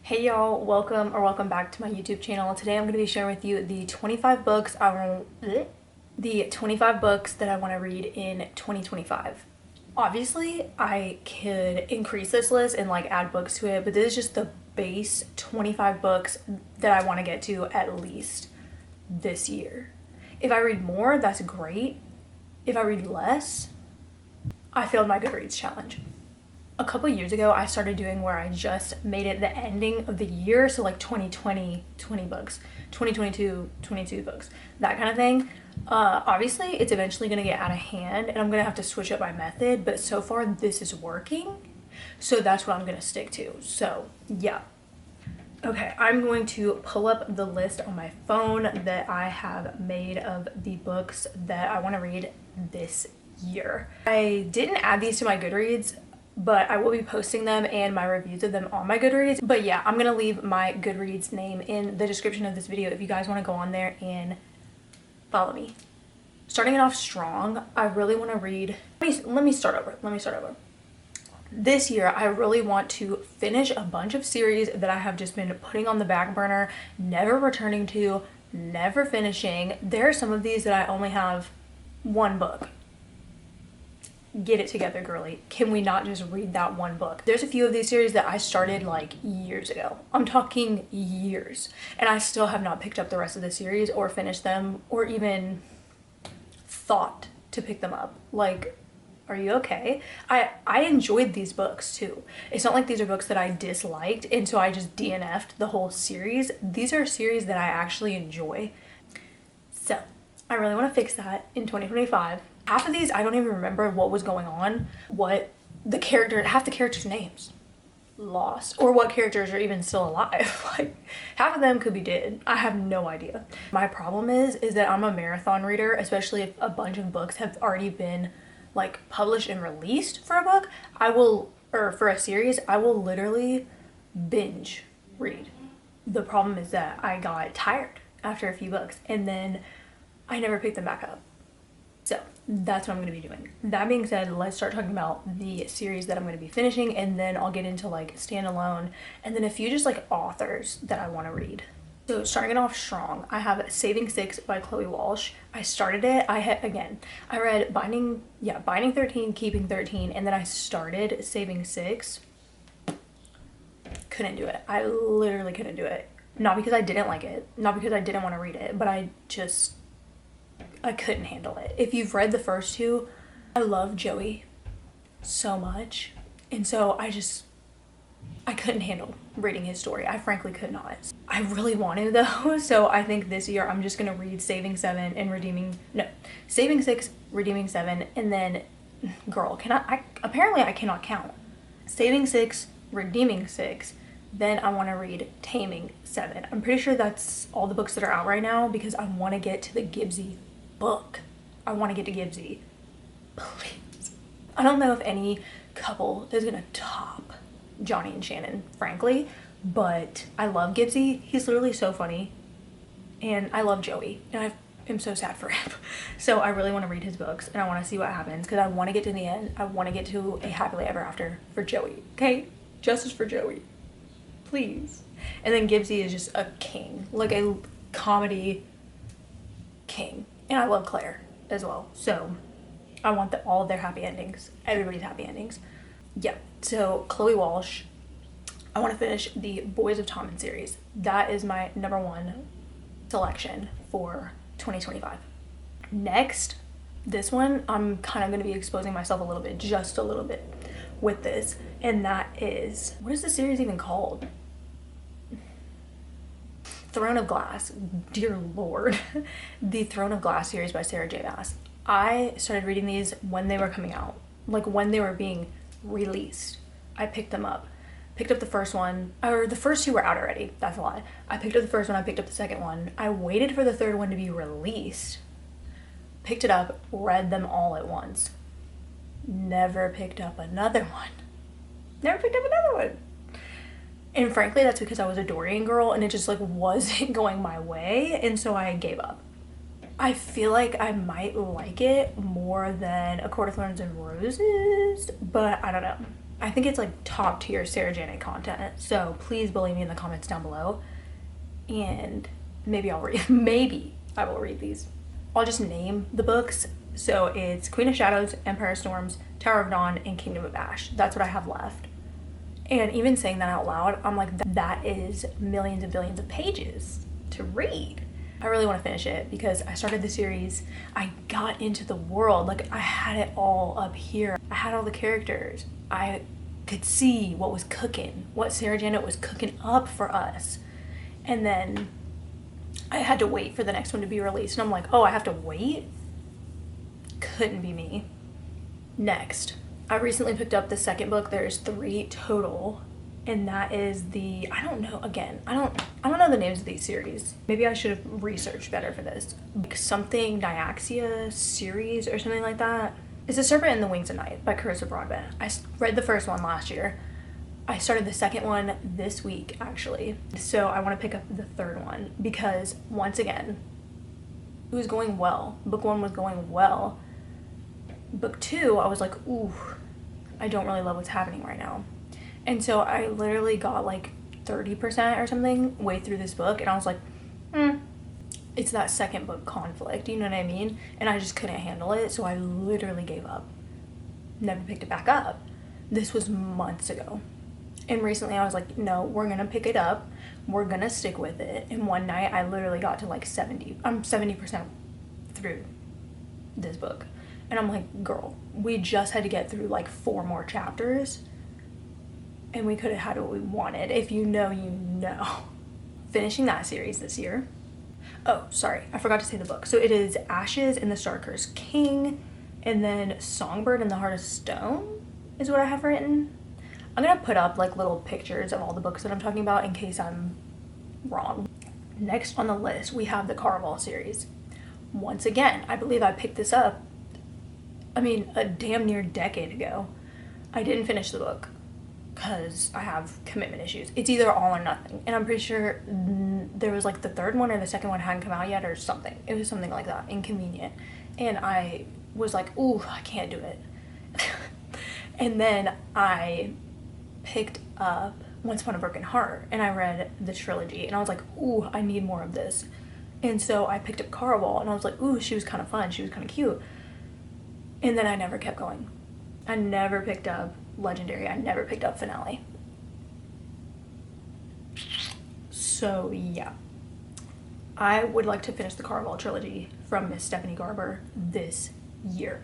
Hey y'all, welcome back to my YouTube channel. Today I'm going to be sharing with you the 25 books that I want to read in 2025. Obviously, I could increase this list and like add books to it, but this is just the base 25 books that I want to get to at least this year. If I read more, that's great. If I read less, I failed my Goodreads challenge. A couple years ago, I started doing where I just made it the ending of the year. So like 2020, 20 books, 2022, 22 books, that kind of thing. Obviously, it's eventually going to get out of hand and I'm going to have to switch up my method. But so far, this is working. So that's what I'm going to stick to. So yeah. Okay, I'm going to pull up the list on my phone that I have made of the books that I want to read this year. I didn't add these to my Goodreads, but I will be posting them and my reviews of them on my Goodreads. But yeah, I'm gonna leave my Goodreads name in the description of this video if you guys want to go on there and follow me. Starting it off strong, I really want to read, let me start over. This year, I really want to finish a bunch of series that I have just been putting on the back burner, never returning to, never finishing. There are some of these that I only have one book. Get it together, girly. Can we not just read that one book? There's a few of these series that I started like years ago. I'm talking years. And I still have not picked up the rest of the series or finished them or even thought to pick them up. Like, are you okay? I enjoyed these books too. It's not like these are books that I disliked and so I just DNF'd the whole series. These are series that I actually enjoy. So I really want to fix that in 2025. Half of these, I don't even remember what was going on, half the characters' names lost, or what characters are even still alive. Like, half of them could be dead. I have no idea. My problem is that I'm a marathon reader, especially if a bunch of books have already been like published and released for a book. For a series, I will literally binge read. The problem is that I got tired after a few books and then I never picked them back up. So that's what I'm going to be doing. That being said, let's start talking about the series that I'm going to be finishing and then I'll get into like standalone and then a few just like authors that I want to read. So starting it off strong, I have Saving Six by Chloe Walsh. I started it. I read Binding 13, Keeping 13, and then I started Saving Six. Couldn't do it. I literally couldn't do it. Not because I didn't like it, not because I didn't want to read it, but I couldn't handle it. If you've read the first two, I love Joey so much. And so I couldn't handle reading his story. I frankly could not. I really want to though. So I think this year I'm just gonna read Saving Six, Redeeming Seven, and then, girl, apparently I cannot count. Saving Six, Redeeming Six, then I want to read Taming Seven. I'm pretty sure that's all the books that are out right now because I want to get to the Gibbsy book. I want to get to Gibbsy. Please. I don't know if any couple is gonna top Johnny and Shannon, frankly, but I love Gibbsy. He's literally so funny. And I love Joey. And I am so sad for him. So I really want to read his books and I want to see what happens because I want to get to the end. I want to get to a happily ever after for Joey. Okay? Justice for Joey. Please. And then Gibbsy is just a king. Like a comedy king. And I love Claire as well. So I want all of their happy endings. Everybody's happy endings. Yeah. So Chloe Walsh. I want to finish the Boys of Tommen series. That is my number one selection for 2025. Next, this one, I'm kind of going to be exposing myself a little bit, just a little bit with this. And that is, what is the series even called? Throne of Glass. Dear Lord. The Throne of Glass series by Sarah J. Maas. I started reading these when they were coming out, like when they were being released. I picked them up. Picked up the first one, or the first two were out already. That's a lie. I picked up the first one, I picked up the second one. I waited for the third one to be released. Picked it up, read them all at once. Never picked up another one. And frankly, that's because I was a Dorian girl and it just like wasn't going my way. And so I gave up. I feel like I might like it more than A Court of Thorns and Roses, but I don't know. I think it's like top tier Sarah Janet content. So please believe me in the comments down below. And maybe I'll read, maybe I will read these. I'll just name the books. So it's Queen of Shadows, Empire of Storms, Tower of Dawn, and Kingdom of Ash. That's what I have left. And even saying that out loud, I'm like, that is millions and billions of pages to read. I really want to finish it because I started the series, I got into the world, like I had it all up here. I had all the characters. I could see what was cooking, what Sarah Janet was cooking up for us. And then I had to wait for the next one to be released. And I'm like, oh, I have to wait? Couldn't be me. Next, I recently picked up the second book. There's 3 total. And that is the, I don't know, again, I don't know the names of these series. Maybe I should have researched better for this. Like something Nyaxia series or something like that. It's The Serpent and the Wings of Night by Carissa Broadbent. I read the first one last year. I started the second one this week, actually. So I want to pick up the third one because, once again, it was going well. Book 1 was going well. Book 2, I was like, ooh, I don't really love what's happening right now. And so I literally got like 30% or something way through this book, and I was like, it's that second book conflict, you know what I mean? And I just couldn't handle it, so I literally gave up. Never picked it back up. This was months ago. And recently I was like, no, we're gonna pick it up. We're gonna stick with it. And one night I literally got to like 70% through this book. And I'm like, girl, we just had to get through like 4 more chapters and we could have had what we wanted. If you know, you know. Finishing that series this year. Oh, sorry, I forgot to say the book. So it is Ashes and the Star-Cursed King, and then Songbird and the Heart of Stone is what I have written. I'm gonna put up like little pictures of all the books that I'm talking about in case I'm wrong. Next on the list, we have the Caraval series. Once again, I believe I picked this up, a damn near decade ago. I didn't finish the book because I have commitment issues. It's either all or nothing. And I'm pretty sure there was like the third one or the second one hadn't come out yet or something. It was something like that, inconvenient. And I was like, ooh, I can't do it. And then I picked up Once Upon a Broken Heart and I read the trilogy and I was like, ooh, I need more of this. And so I picked up Caraval and I was like, ooh, she was kind of fun. She was kind of cute. And then I never kept going. I never picked up Legendary. I never picked up Finale. So yeah, I would like to finish the Caraval trilogy from Miss Stephanie Garber this year.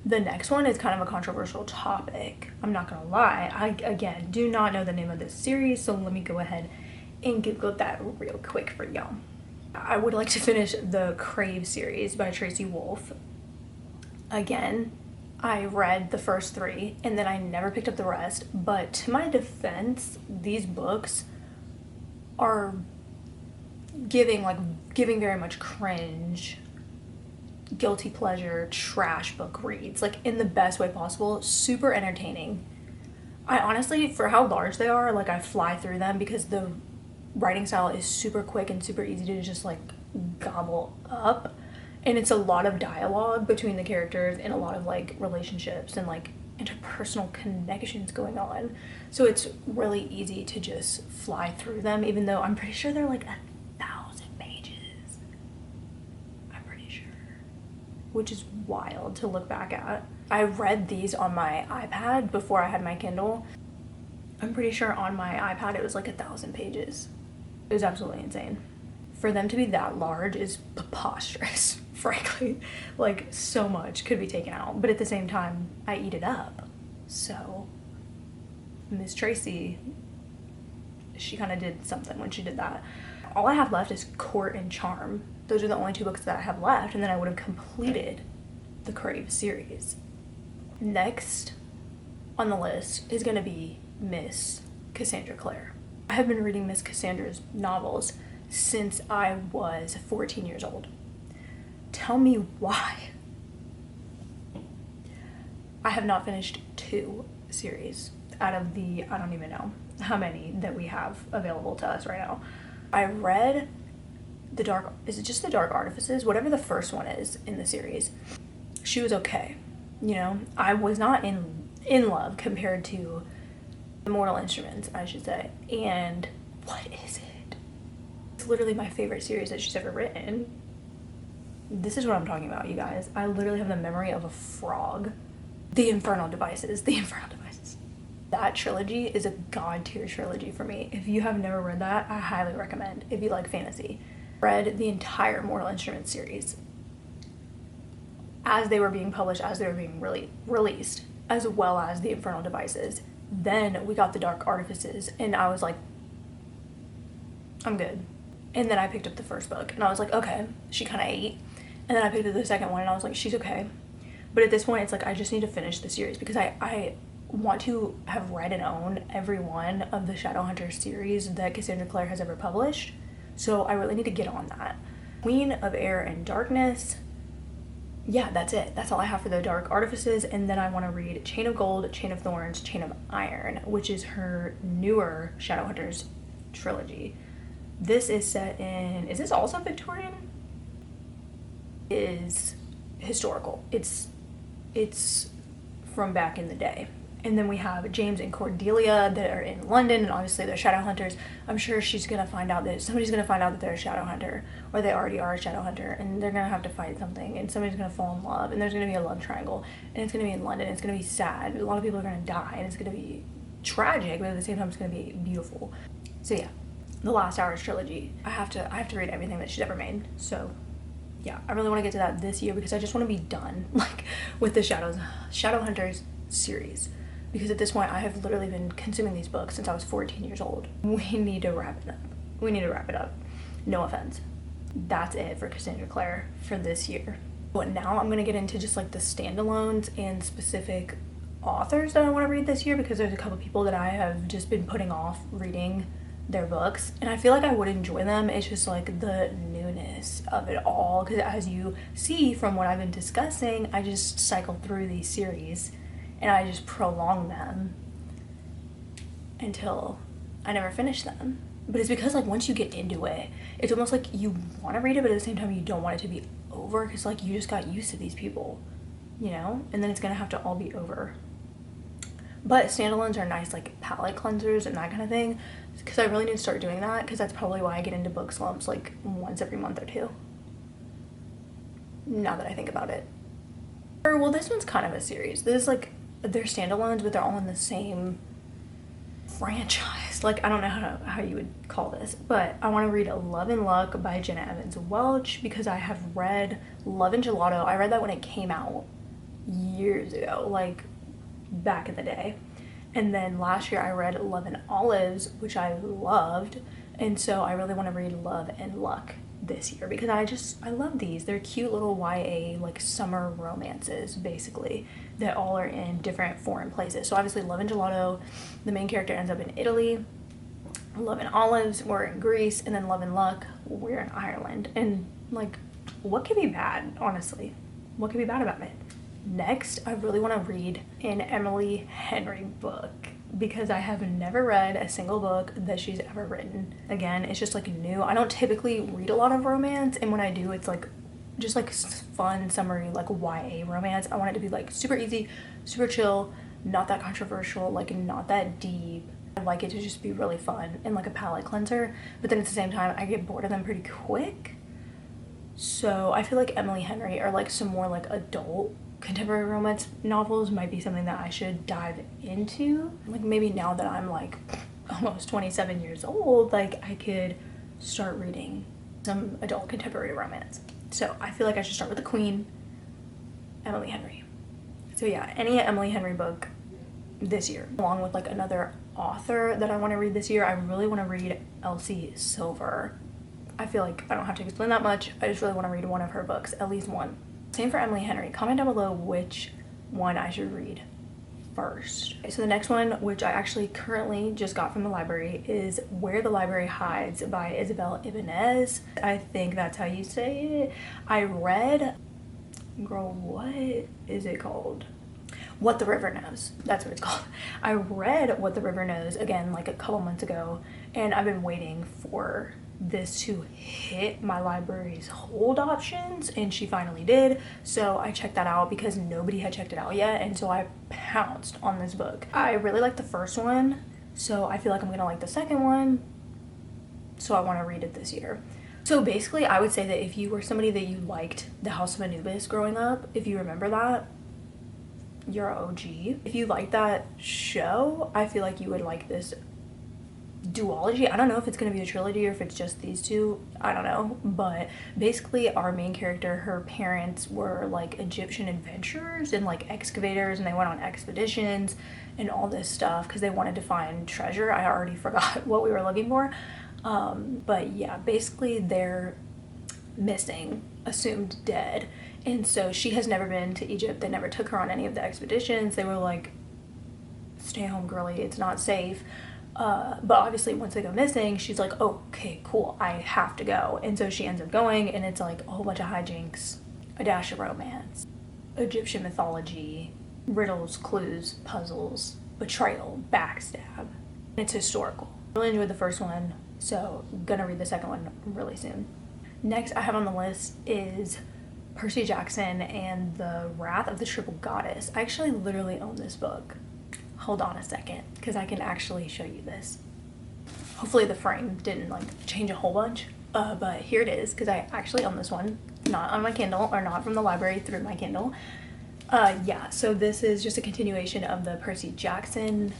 The next one is kind of a controversial topic. I'm not gonna lie. I, again, do not know the name of this series, so let me go ahead and Google that real quick for y'all. I would like to finish the Crave series by Tracy Wolff. Again, I read the first 3 and then I never picked up the rest, but to my defense, these books are giving very much cringe, guilty pleasure, trash book reads, like in the best way possible. Super entertaining. I honestly, for how large they are, like I fly through them because the writing style is super quick and super easy to just like gobble up. And it's a lot of dialogue between the characters and a lot of like relationships and like interpersonal connections going on. So it's really easy to just fly through them, even though I'm pretty sure they're like 1,000 pages. I'm pretty sure. Which is wild to look back at. I read these on my iPad before I had my Kindle. I'm pretty sure on my iPad it was like 1,000 pages. It was absolutely insane. For them to be that large is preposterous, frankly. Like, so much could be taken out, but at the same time, I eat it up. So, Miss Tracy, she kind of did something when she did that. All I have left is Court and Charm. Those are the only 2 books that I have left, and then I would have completed the Crave series. Next on the list is gonna be Miss Cassandra Clare. I have been reading Miss Cassandra's novels since I was 14 years old. Tell me why. I have not finished 2 series out of the, I don't even know how many that we have available to us right now. I read is it just the Dark Artifices? Whatever the first one is in the series. She was okay. You know, I was not in love compared to Mortal Instruments, I should say. And what is it? It's literally my favorite series that she's ever written. This is what I'm talking about, you guys. I literally have the memory of a frog. The Infernal Devices. The Infernal Devices. That trilogy is a god tier trilogy for me. If you have never read that, I highly recommend, if you like fantasy. Read the entire Mortal Instruments series as they were being published, as they were being released, as well as the Infernal Devices. Then we got the Dark Artifices, and I was like, I'm good. And then I picked up the first book, and I was like, okay, she kind of ate. And then I picked up the second one, and I was like, she's okay. But at this point, it's like, I just need to finish the series, because I want to have read and own every one of the Shadowhunters series that Cassandra Clare has ever published. So I really need to get on that. Queen of Air and Darkness. Yeah, that's it. That's all I have for the Dark Artifices. And then I want to read Chain of Gold, Chain of Thorns, Chain of Iron, which is her newer Shadowhunters trilogy. This is set in, is this also Victorian? Is historical. It's from back in the day. And then we have James and Cordelia that are in London, and obviously they're Shadowhunters. I'm sure she's gonna find out that somebody's gonna find out that they're a Shadowhunter, or they already are a Shadowhunter, and they're gonna have to fight something, and somebody's gonna fall in love, and there's gonna be a love triangle, and it's gonna be in London. It's gonna be sad. A lot of people are gonna die, and it's gonna be tragic, but at the same time, it's gonna be beautiful. So yeah, the Last Hours trilogy. I have to read everything that she's ever made. So yeah, I really want to get to that this year, because I just want to be done like with the Shadowhunters series. Because at this point, I have literally been consuming these books since I was 14 years old. We need to wrap it up. We need to wrap it up. No offense. That's it for Cassandra Clare for this year. But now I'm gonna get into just like the standalones and specific authors that I want to read this year, because there's a couple people that I have just been putting off reading their books, and I feel like I would enjoy them. It's just like the newness of it all, because as you see from what I've been discussing, I just cycle through these series and I just prolong them until I never finish them. But it's because like once you get into it, it's almost like you want to read it, but at the same time you don't want it to be over, because like you just got used to these people, you know, and then it's gonna have to all be over. But standalones are nice like palette cleansers and that kind of thing, because I really need to start doing that, because that's probably why I get into book slumps like once every month or two, now that I think about it. Or well, this one's kind of a series. This is like, they're standalones, but they're all in the same franchise. Like, I don't know how you would call this, but I want to read Love and Luck by Jenna Evans Welch, because I have read Love and Gelato. I read that when it came out years ago, like back in the day. And then last year I read Love and Olives, which I loved. And so I really want to read Love and Luck this year, because I love these. They're cute little YA like summer romances basically, that all are in different foreign places. So obviously Love and Gelato, the main character ends up in Italy. Love and Olives, we're in Greece. And then Love and Luck, we're in Ireland. And like, what could be bad, honestly? What could be bad about it? Next, I really want to read an Emily Henry book, because I have never read a single book that she's ever written. Again, it's just like new. I don't typically read a lot of romance, and when I do, it's like just like fun, summery, like YA romance. I want it to be like super easy, super chill, not that controversial, like not that deep. I like it to just be really fun and like a palate cleanser, but then at the same time, I get bored of them pretty quick. So I feel like Emily Henry, or like some more like adult contemporary romance novels, might be something that I should dive into. Like maybe now that I'm like almost 27 years old, like I could start reading some adult contemporary romance. So I feel like I should start with the queen, Emily Henry. So yeah, any Emily Henry book this year, along with like another author that I want to read this year. I really want to read Elsie Silver. I feel like I don't have to explain that much. I just really want to read one of her books, at least one. Same for Emily Henry. Comment down below which one I should read first. So the next one, which I actually currently just got from the library, is Where the Library Hides by Isabel Ibanez. I think that's how you say it. I read, girl, what is it called? What the River Knows. That's what it's called. I read What the River Knows again like a couple months ago, and I've been waiting for this to hit my library's hold options, and she finally did. So I checked that out because nobody had checked it out yet, and so I pounced on this book. I really liked the first one, So I feel like I'm gonna like the second one, so I want to read it this year. So basically, I would say that if you were somebody that you liked The House of Anubis growing up, if you remember that, you're an OG. If you like that show, I feel like you would like this duology. I don't know if it's going to be a trilogy or if it's just these two. I don't know. But basically, our main character, her parents were like Egyptian adventurers and like excavators, and they went on expeditions and all this stuff because they wanted to find treasure. I already forgot what we were looking for. But yeah, basically they're missing, assumed dead. And so she has never been to Egypt. They never took her on any of the expeditions. They were like, stay home, girly, it's not safe. But obviously once they go missing, she's like, oh, okay, cool, I have to go. And so she ends up going, and it's like a whole bunch of hijinks, a dash of romance, Egyptian mythology, riddles, clues, puzzles, betrayal, backstab. It's historical. Really enjoyed the first one, so I'm gonna read the second one really soon. Next I have on the list is Percy Jackson and the Wrath of the Triple Goddess. I actually literally own this book. Hold on a second, because I can actually show you this. Hopefully the frame didn't like change a whole bunch, but here it is, because I actually own this one, not on my Kindle, or not from the library, through my Kindle. Yeah, so this is just a continuation of the Percy Jackson,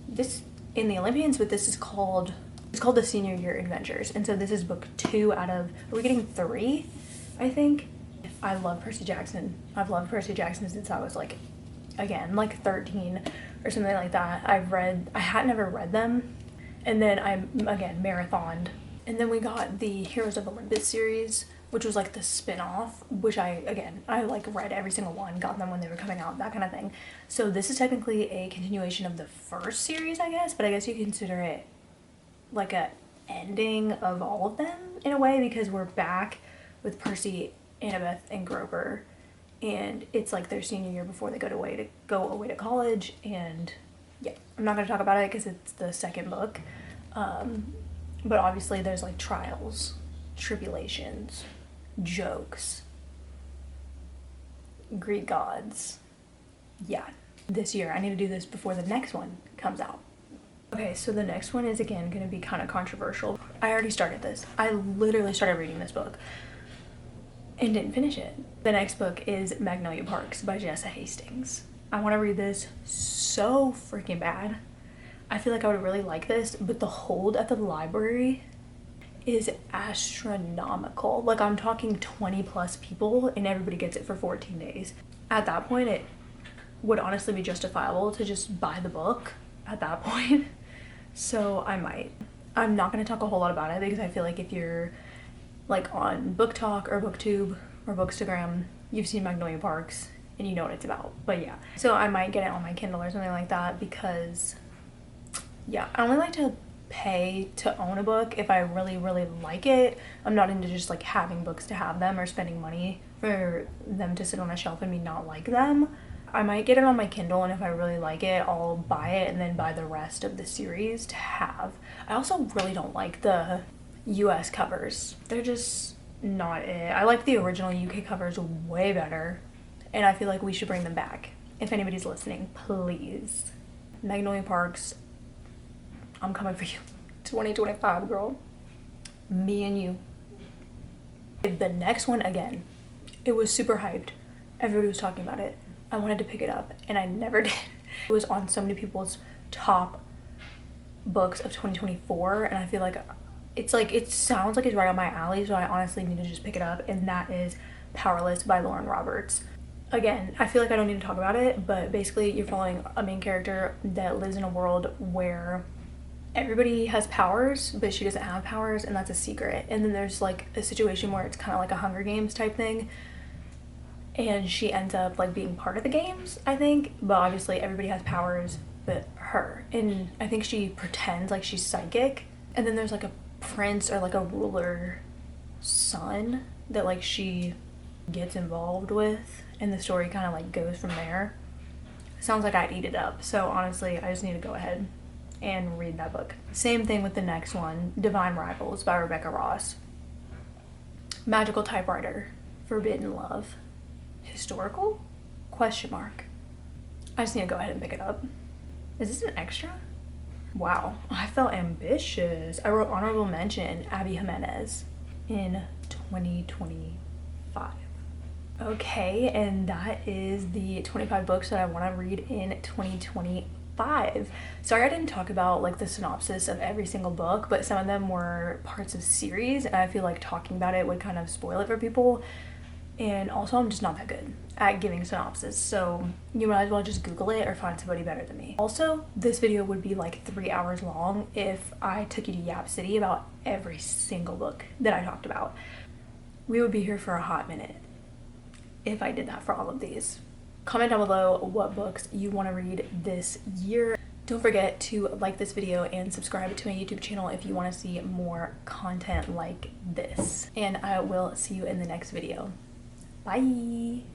this in the Olympians, but this is called, it's called the Senior Year Adventures. And so this is book 2 out of, are we getting 3, I think? I love Percy Jackson. I've loved Percy Jackson since I was like, again, like 13 or something like that. I had never read them. And then I, again, marathoned. And then we got the Heroes of Olympus series, which was like the spin-off, which I like read every single one, got them when they were coming out, that kind of thing. So this is technically a continuation of the first series, I guess, but I guess you consider it like a ending of all of them in a way, because we're back with Percy, Annabeth, and Grover, and it's like their senior year before they go away to college. And yeah, I'm not going to talk about it because it's the second book, but obviously there's like trials, tribulations, jokes, Greek gods. Yeah, this year I need to do this before the next one comes out. Okay, so the next one is again going to be kind of controversial. I already started this. I literally started reading this book and didn't finish it. The next book is Magnolia Parks by Jessa Hastings. I want to read this so freaking bad. I feel like I would really like this, but the hold at the library is astronomical. Like, I'm talking 20 plus people and everybody gets it for 14 days. At that point, it would honestly be justifiable to just buy the book at that point. So I might. I'm not going to talk a whole lot about it because I feel like if you're like on Book Talk or BookTube or Bookstagram, you've seen Magnolia Parks and you know what it's about. But yeah, so I might get it on my Kindle or something like that because yeah, I only like to pay to own a book if I really like it. I'm not into just like having books to have them or spending money for them to sit on a shelf and me not like them. I might get it on my Kindle, and if I really like it, I'll buy it and then buy the rest of the series to have. I also really don't like the US covers. They're just not it. I like the original UK covers way better, and I feel like we should bring them back. If anybody's listening, please. Magnolia Parks, I'm coming for you. 2025, girl. Me and you. The next one, again, it was super hyped. Everybody was talking about it. I wanted to pick it up and I never did. It was on so many people's top books of 2024, and I feel like it sounds like it's right on my alley, so I honestly need to just pick it up, and that is Powerless by Lauren Roberts. Again, I feel like I don't need to talk about it, but basically you're following a main character that lives in a world where everybody has powers, but she doesn't have powers, and that's a secret. And then there's like a situation where it's kind of like a Hunger Games type thing, and she ends up like being part of the games, I think, but obviously everybody has powers but her, and I think she pretends like she's psychic. And then there's like a prince or like a ruler son that like she gets involved with, and the story kind of like goes from there. Sounds like I'd eat it up, so honestly I just need to go ahead and read that book. Same thing with the next one, Divine Rivals by Rebecca Ross. Magical typewriter, forbidden love, historical? Question mark. I just need to go ahead and pick it up. Is this an extra? Wow, I felt ambitious. I wrote honorable mention Abby Jimenez in 2025. Okay, and that is the 25 books that I want to read in 2025. Sorry I didn't talk about like the synopsis of every single book, but some of them were parts of series and I feel like talking about it would kind of spoil it for people. And also I'm just not that good at giving synopsis, so you might as well just Google it or find somebody better than me. Also, this video would be like 3 hours long if I took you to Yap City about every single book that I talked about. We would be here for a hot minute if I did that for all of these. Comment down below what books you want to read this year. Don't forget to like this video and subscribe to my YouTube channel if you want to see more content like this. And I will see you in the next video. Bye!